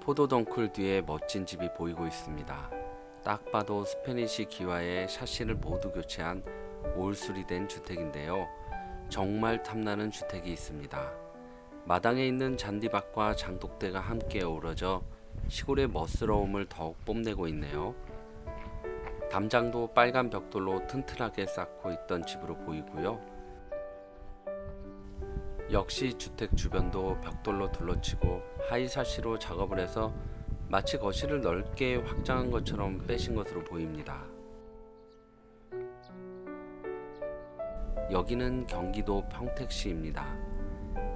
포도덩쿨 뒤에 멋진 집이 보이고 있습니다. 딱 봐도 스페니시 기와의 샤시를 모두 교체한 올 수리된 주택인데요. 정말 탐나는 주택이 있습니다. 마당에 있는 잔디밭과 장독대가 함께 어우러져 시골의 멋스러움을 더욱 뽐내고 있네요. 담장도 빨간 벽돌로 튼튼하게 쌓고 있던 집으로 보이고요. 역시 주택 주변도 벽돌로 둘러치고 하이사시로 작업을 해서 마치 거실을 넓게 확장한 것처럼 빼신 것으로 보입니다. 여기는 경기도 평택시입니다.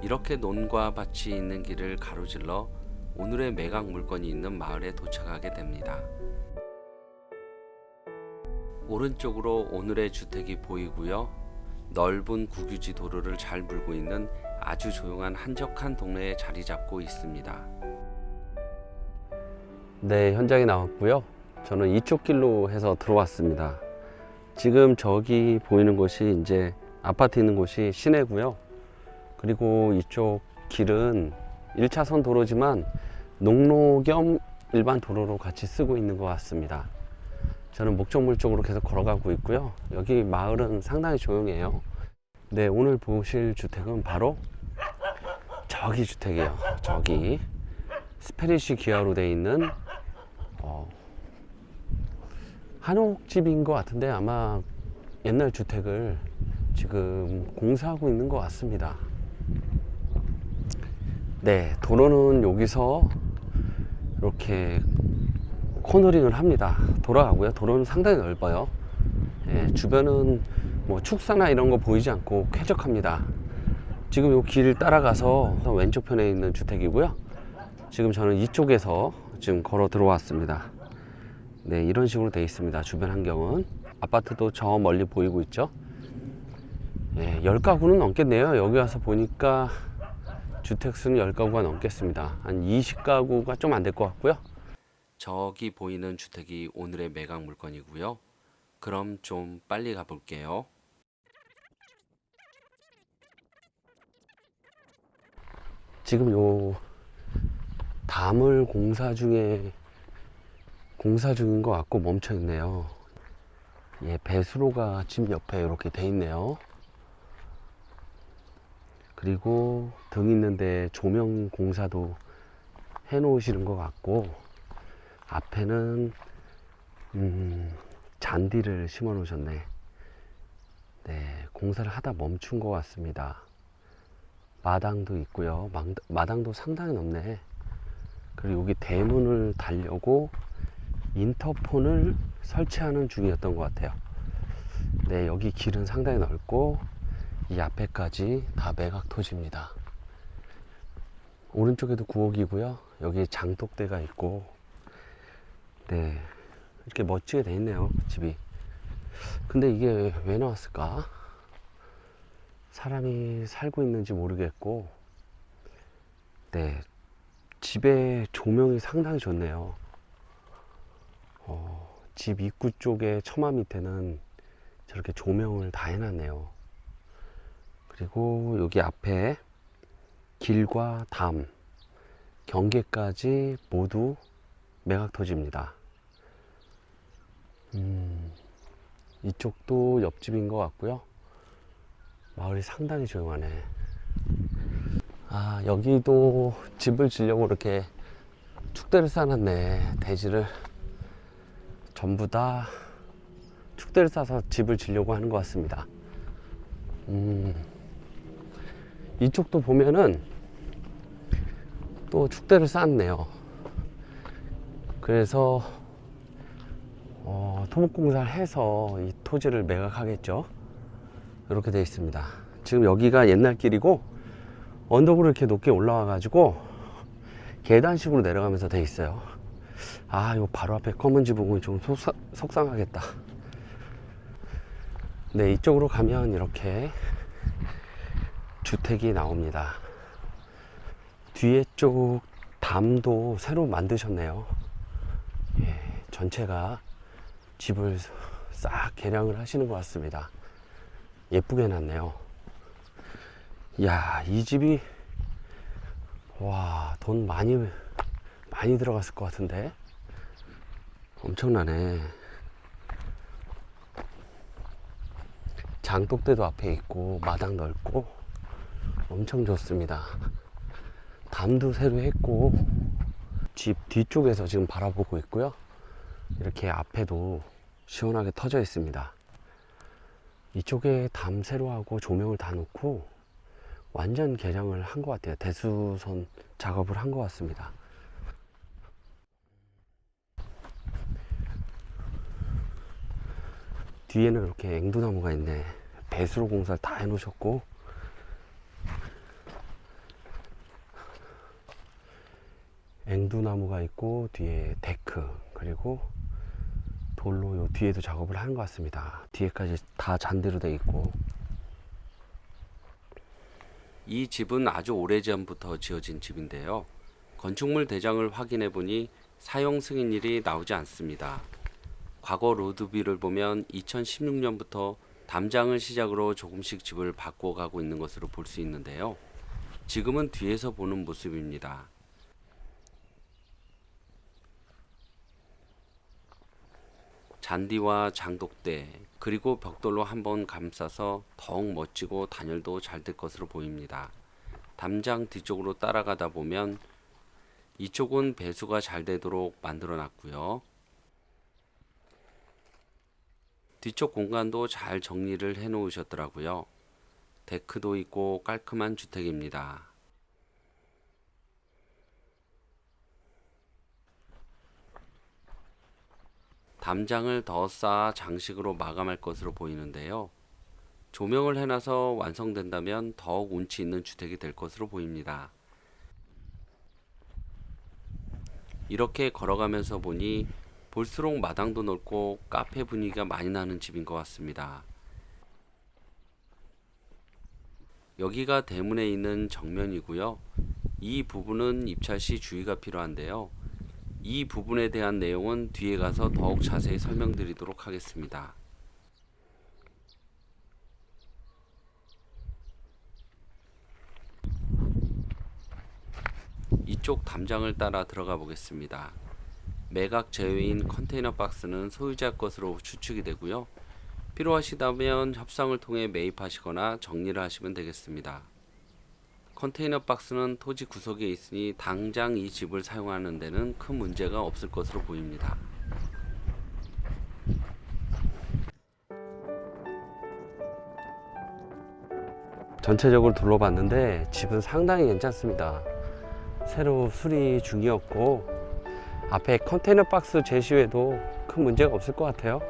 이렇게 논과 밭이 있는 길을 가로질러 오늘의 매각 물건이 있는 마을에 도착하게 됩니다. 오른쪽으로 오늘의 주택이 보이고요. 넓은 국유지 도로를 잘 물고 있는 아주 조용한 한적한 동네에 자리 잡고 있습니다. 네, 현장에 나왔고요. 저는 이쪽 길로 해서 들어왔습니다. 지금 저기 보이는 곳이 이제 아파트 있는 곳이 시내고요. 그리고 이쪽 길은 1차선 도로지만 농로 겸 일반 도로로 같이 쓰고 있는 것 같습니다. 저는 목적물 쪽으로 계속 걸어가고 있고요. 여기 마을은 상당히 조용해요. 네, 오늘 보실 주택은 바로 저기 주택이에요. 저기 스페니시 기와로 되어 있는 한옥집인 것 같은데 아마 옛날 주택을 지금 공사하고 있는 것 같습니다. 네, 도로는 여기서 이렇게 코너링을 합니다. 돌아가고요. 도로는 상당히 넓어요. 예, 주변은 뭐 축사나 이런 거 보이지 않고 쾌적합니다. 지금 이 길을 따라가서 왼쪽 편에 있는 주택이고요. 지금 저는 이쪽에서 지금 걸어 들어왔습니다. 네, 이런 식으로 되어 있습니다. 주변 환경은. 아파트도 저 멀리 보이고 있죠. 예, 10가구는 넘겠네요. 여기 와서 보니까 주택수는 10가구가 넘겠습니다. 한 20가구가 좀 안 될 것 같고요. 저기 보이는 주택이 오늘의 매각 물건이고요. 그럼 좀 빨리 가볼게요. 지금 요 담을 공사 중인 것 같고 멈춰 있네요. 예, 배수로가 집 옆에 이렇게 돼 있네요. 그리고 등 있는데 조명 공사도 해 놓으시는 것 같고, 앞에는 잔디를 심어 놓으셨네. 네, 공사를 하다 멈춘 것 같습니다. 마당도 있고요. 마당도 상당히 넓네. 그리고 여기 대문을 달려고 인터폰을 설치하는 중이었던 것 같아요. 네, 여기 길은 상당히 넓고 이 앞에까지 다 매각 토지입니다. 오른쪽에도 구옥이고요. 여기 장독대가 있고, 네, 이렇게 멋지게 돼 있네요, 집이. 근데 이게 왜 나왔을까? 사람이 살고 있는지 모르겠고, 네, 집의 조명이 상당히 좋네요. 집 입구 쪽에 처마 밑에는 저렇게 조명을 다 해놨네요. 그리고 여기 앞에 길과 담, 경계까지 모두 매각 토지입니다. 이쪽도 옆집인 것 같고요. 마을이 상당히 조용하네. 아, 여기도 집을 지려고 이렇게 축대를 쌓아놨네. 대지를 전부 다 축대를 싸서 집을 지려고 하는 것 같습니다. 이쪽도 보면은 또 축대를 쌓았네요. 그래서 토목공사를 해서 이 토지를 매각하겠죠. 이렇게 되어 있습니다. 지금 여기가 옛날 길이고 언덕으로 이렇게 높게 올라와 가지고 계단식으로 내려가면서 되어 있어요. 아, 요 바로 앞에 검은 집 보고 좀 속상하겠다. 네, 이쪽으로 가면 이렇게 주택이 나옵니다. 뒤에 쪽 담도 새로 만드셨네요. 예, 전체가 집을 싹 개량을 하시는 것 같습니다. 예쁘게 해놨네요. 이야, 이 집이 와, 돈 많이 많이 들어갔을 것 같은데. 엄청나네. 장독대도 앞에 있고 마당 넓고 엄청 좋습니다. 담도 새로 했고 집 뒤쪽에서 지금 바라보고 있고요. 이렇게 앞에도 시원하게 터져 있습니다. 이쪽에 담 새로 하고 조명을 다 놓고 완전 개량을 한 것 같아요. 대수선 작업을 한 것 같습니다. 뒤에는 이렇게 앵두나무가 있네. 배수로 공사를 다 해 놓으셨고, 앵두나무가 있고 뒤에 데크, 그리고 돌로 요 뒤에도 작업을 하는 것 같습니다. 뒤에까지 다 잔디로 돼 있고. 이 집은 아주 오래전부터 지어진 집인데요. 건축물 대장을 확인해 보니 사용 승인일이 나오지 않습니다. 과거 로드뷰를 보면 2016년부터 담장을 시작으로 조금씩 집을 바꿔가고 있는 것으로 볼 수 있는데요. 지금은 뒤에서 보는 모습입니다. 잔디와 장독대 그리고 벽돌로 한번 감싸서 더욱 멋지고 단열도 잘 될 것으로 보입니다. 담장 뒤쪽으로 따라가다 보면 이쪽은 배수가 잘 되도록 만들어 놨고요. 뒤쪽 공간도 잘 정리를 해 놓으셨더라고요. 데크도 있고 깔끔한 주택입니다. 담장을 더 쌓아 장식으로 마감할 것으로 보이는데요. 조명을 해놔서 완성된다면 더욱 운치 있는 주택이 될 것으로 보입니다. 이렇게 걸어가면서 보니 볼수록 마당도 넓고 카페 분위기가 많이 나는 집인 것 같습니다. 여기가 대문에 있는 정면이고요. 이 부분은 입찰 시 주의가 필요한데요. 이 부분에 대한 내용은 뒤에 가서 더욱 자세히 설명드리도록 하겠습니다. 이쪽 담장을 따라 들어가 보겠습니다. 매각 제외인 컨테이너 박스는 소유자 것으로 추측이 되고요. 필요하시다면 협상을 통해 매입하시거나 정리를 하시면 되겠습니다. 컨테이너 박스는 토지 구석에 있으니 당장 이 집을 사용하는 데는 큰 문제가 없을 것으로 보입니다. 전체적으로 둘러봤는데 집은 상당히 괜찮습니다. 새로 수리 중이었고 앞에 컨테이너 박스 제시에도 큰 문제가 없을 것 같아요.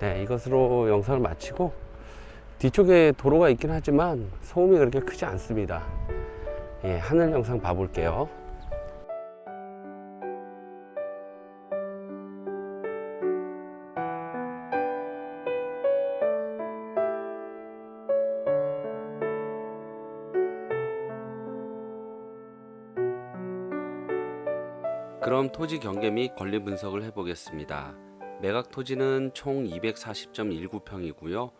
네, 이것으로 영상을 마치고, 뒤쪽에 도로가 있긴 하지만 소음이 그렇게 크지 않습니다. 예, 하늘 영상 봐볼게요. 그럼 토지 경계 및 권리 분석을 해보겠습니다. 매각 토지는 총 240.19평이고요.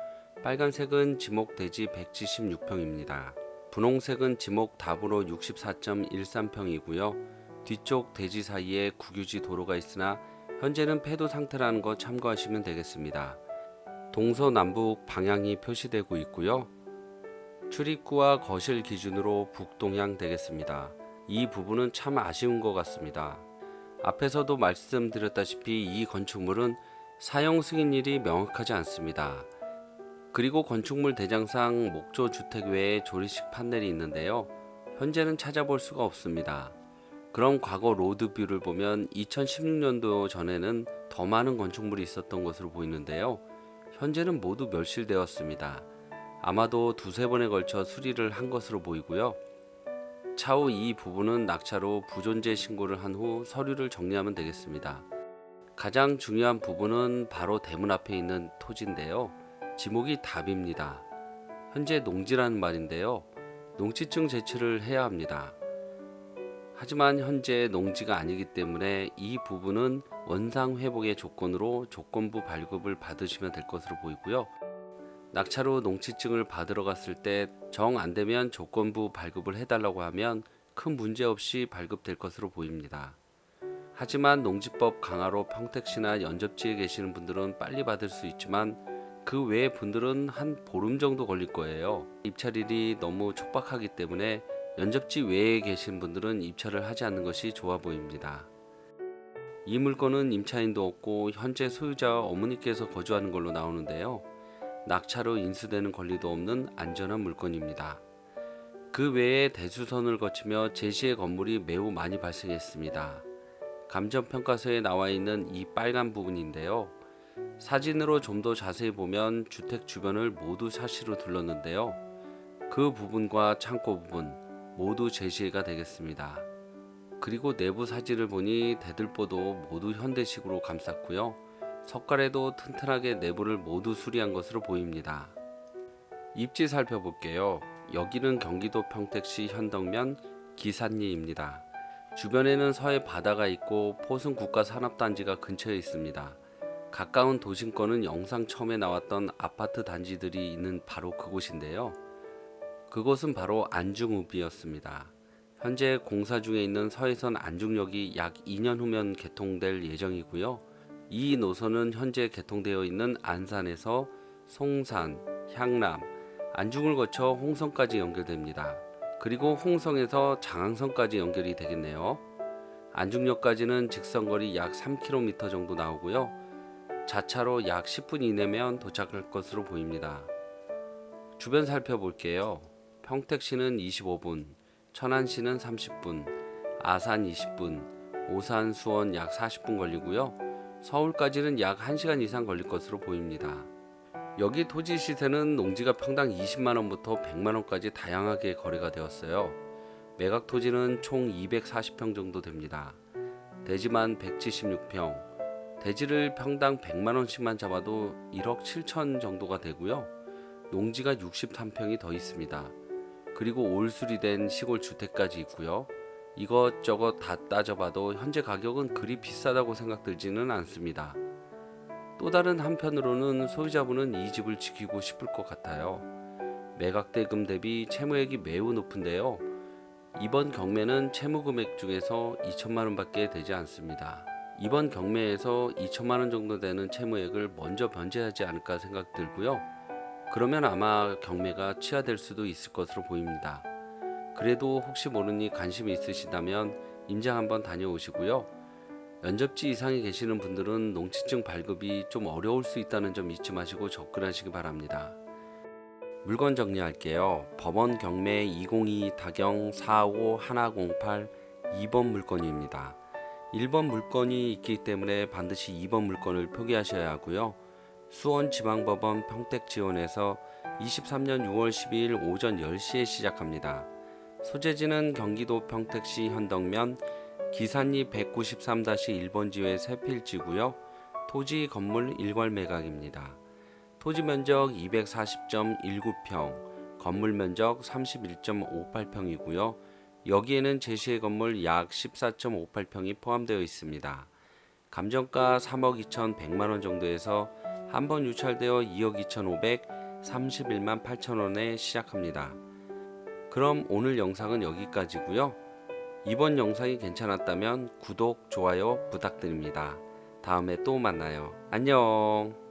빨간색은 지목 대지 176평입니다. 분홍색은 지목 답으로 64.13평이고요. 뒤쪽 대지 사이에 국유지 도로가 있으나 현재는 폐도 상태라는 거 참고하시면 되겠습니다. 동서남북 방향이 표시되고 있고요. 출입구와 거실 기준으로 북동향 되겠습니다. 이 부분은 참 아쉬운 것 같습니다. 앞에서도 말씀드렸다시피 이 건축물은 사용 승인일이 명확하지 않습니다. 그리고 건축물 대장상 목조 주택 외에 조리식 판넬이 있는데요. 현재는 찾아볼 수가 없습니다. 그럼 과거 로드뷰를 보면 2016년도 전에는 더 많은 건축물이 있었던 것으로 보이는데요. 현재는 모두 멸실되었습니다. 아마도 두세 번에 걸쳐 수리를 한 것으로 보이고요. 차후 이 부분은 낙찰로 부존재 신고를 한 후 서류를 정리하면 되겠습니다. 가장 중요한 부분은 바로 대문 앞에 있는 토지인데요. 지목이 답입니다. 현재 농지라는 말인데요. 농지증 제출을 해야 합니다. 하지만 현재 농지가 아니기 때문에 이 부분은 원상 회복의 조건으로 조건부 발급을 받으시면 될 것으로 보이고요. 낙찰 후 농지증을 받으러 갔을 때 정 안되면 조건부 발급을 해달라고 하면 큰 문제 없이 발급될 것으로 보입니다. 하지만 농지법 강화로 평택시나 연접지에 계시는 분들은 빨리 받을 수 있지만 그 외의 분들은 한 보름 정도 걸릴 거예요. 입찰일이 너무 촉박하기 때문에 연접지 외에 계신 분들은 입찰을 하지 않는 것이 좋아 보입니다. 이 물건은 임차인도 없고 현재 소유자 어머니께서 거주하는 걸로 나오는데요. 낙차로 인수되는 권리도 없는 안전한 물건입니다. 그 외에 대수선을 거치며 제시의 건물이 매우 많이 발생했습니다. 감정평가서에 나와 있는 이 빨간 부분인데요. 사진으로 좀 더 자세히 보면 주택 주변을 모두 샤시로 둘렀는데요. 그 부분과 창고 부분 모두 제시가 되겠습니다. 그리고 내부 사진을 보니 대들보도 모두 현대식으로 감쌌고요. 석가래도 튼튼하게 내부를 모두 수리한 것으로 보입니다. 입지 살펴볼게요. 여기는 경기도 평택시 현덕면 기산리입니다. 주변에는 서해 바다가 있고 포승 국가산업단지가 근처에 있습니다. 가까운 도심권은 영상 처음에 나왔던 아파트 단지들이 있는 바로 그곳인데요. 그곳은 바로 안중읍이었습니다. 현재 공사 중에 있는 서해선 안중역이 약 2년 후면 개통될 예정이고요. 이 노선은 현재 개통되어 있는 안산에서 송산, 향남, 안중을 거쳐 홍성까지 연결됩니다. 그리고 홍성에서 장항선까지 연결이 되겠네요. 안중역까지는 직선거리 약 3km 정도 나오고요. 자차로 약 10분 이내면 도착할 것으로 보입니다. 주변 살펴볼게요. 평택시는 25분, 천안시는 30분, 아산 20분, 오산, 수원 약 40분 걸리고요. 서울까지는 약 1시간 이상 걸릴 것으로 보입니다. 여기 토지 시세는 농지가 평당 20만원부터 100만원까지 다양하게 거래가 되었어요. 매각 토지는 총 240평 정도 됩니다. 대지만 176평, 대지를 평당 100만원씩만 잡아도 1억 7천 정도가 되고요. 농지가 63평이 더 있습니다. 그리고 올수리된 시골 주택까지 있고요. 이것저것 다 따져봐도 현재 가격은 그리 비싸다고 생각들지는 않습니다. 또 다른 한편으로는 소유자분은 이 집을 지키고 싶을 것 같아요. 매각대금 대비 채무액이 매우 높은데요. 이번 경매는 채무 금액 중에서 2천만원 밖에 되지 않습니다. 이번 경매에서 2천만원 정도 되는 채무액을 먼저 변제하지 않을까 생각 들고요. 그러면 아마 경매가 취하될 수도 있을 것으로 보입니다. 그래도 혹시 모르니 관심이 있으시다면 임장 한번 다녀오시고요. 연접지 이상에 계시는 분들은 농지증 발급이 좀 어려울 수 있다는 점 잊지 마시고 접근하시기 바랍니다. 물건 정리할게요. 법원 경매 202 타경 45-108 2번 물건입니다. 1번 물건이 있기 때문에 반드시 2번 물건을 표기하셔야 하고요. 수원지방법원 평택지원에서 23년 6월 12일 오전 10시에 시작합니다. 소재지는 경기도 평택시 현덕면 기산리 193-1번지회 세필지고요. 토지 건물 일괄 매각입니다. 토지 면적 240.19평, 건물 면적 31.58평이고요. 여기에는 제시의 건물 약 14.58평이 포함되어 있습니다. 감정가 3억 2,100만원 정도에서 한번 유찰되어 2억 2,531만 8천원에 시작합니다. 그럼 오늘 영상은 여기까지고요. 이번 영상이 괜찮았다면 구독, 좋아요 부탁드립니다. 다음에 또 만나요. 안녕.